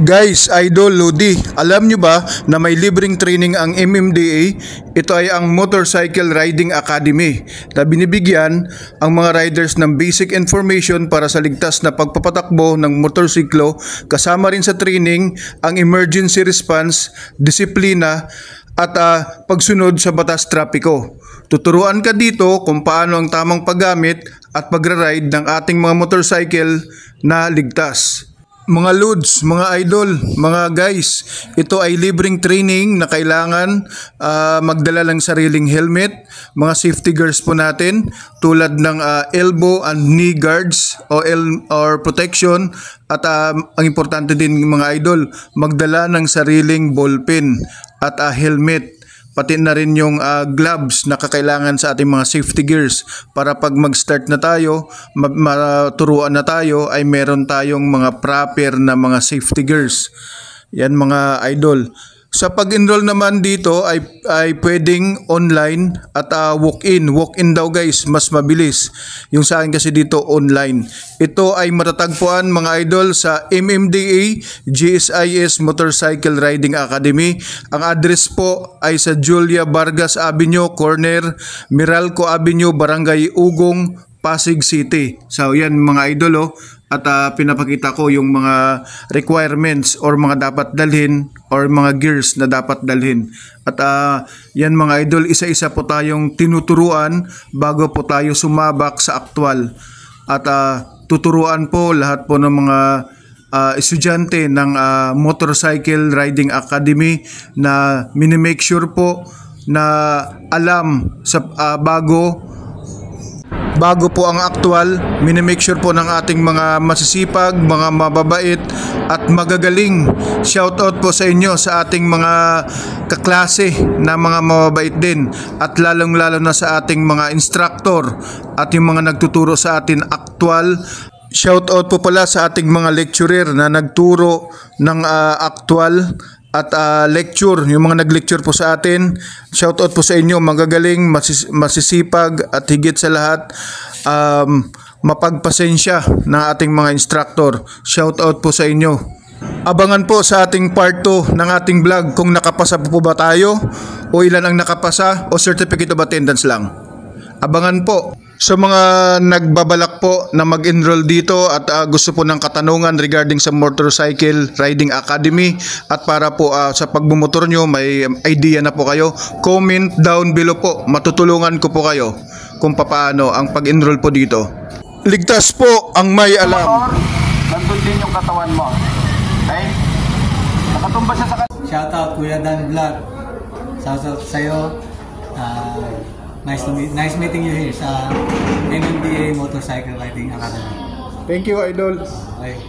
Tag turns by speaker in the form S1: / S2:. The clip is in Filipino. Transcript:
S1: Guys, Idol, Lodi, alam nyo ba na may libreng training ang MMDA? Ito ay ang Motorcycle Riding Academy na binibigyan ang mga riders ng basic information para sa ligtas na pagpapatakbo ng motorsiklo. Kasama rin sa training ang emergency response, disiplina at pagsunod sa batas trapiko. Tuturuan ka dito kung paano ang tamang paggamit at pagra-ride ng ating mga motorcycle na ligtas. Mga Lods, mga Idol, mga guys, ito ay libreng training na kailangan magdala ng sariling helmet, mga safety gears po natin tulad ng elbow and knee guards or protection at ang importante din mga Idol, magdala ng sariling ballpen at helmet. Pati na rin yung gloves na kakailangan sa ating mga safety gears para pag mag-start na tayo, maturuan na tayo ay meron tayong mga proper na mga safety gears. Yan mga Idol. Sa pag-enroll naman dito ay pwedeng online at walk-in. Walk-in daw guys, mas mabilis. Yung sa akin kasi dito online. Ito ay matatagpuan mga Idol sa MMDA GSIS Motorcycle Riding Academy. Ang address po ay sa Julia Vargas Avenue, corner Meralco Avenue, Barangay Ugong, Pasig City. So yan mga Idol at pinapakita ko yung mga requirements or mga dapat dalhin or mga gears na dapat dalhin. At yan mga Idol, isa-isa po tayong tinuturuan bago po tayo sumabak sa aktwal. At tuturuan po lahat po ng mga estudyante ng Motorcycle Riding Academy na minimake sure po na alam sa bago po ang aktwal, minimake sure po ng ating mga masisipag, mga mababait at magagaling. Shoutout po sa inyo sa ating mga kaklase na mga mababait din at lalong-lalo na sa ating mga instructor at yung mga nagtuturo sa atin aktwal. Shoutout po pala sa ating mga lecturer na nagturo ng aktwal at lecture, yung mga nag-lecture po sa atin. Shoutout po sa inyo, magagaling, masisipag at higit sa lahat mapagpasensya ng ating mga instructor. Shoutout po sa inyo. Abangan po sa ating part 2 ng ating vlog kung nakapasa po ba tayo o ilan ang nakapasa o certificate of attendance lang. Abangan po. Sa mga nagbabalak po na mag-enroll dito at gusto po ng katanungan regarding sa Motorcycle Riding Academy at para po sa pagbumotor nyo may idea na po kayo, comment down below po. Matutulungan ko po kayo kung paano ang pag-enroll po dito. Ligtas po ang may alam.
S2: Nandun din yung katawan mo. Okay? Nakatumba siya sa
S3: Shoutout Kuya Dan Vlog. Shoutout sa'yo. Nice meeting you here sa MMDA Motorcycle Riding Academy.
S1: Thank you, Idol.
S3: Okay.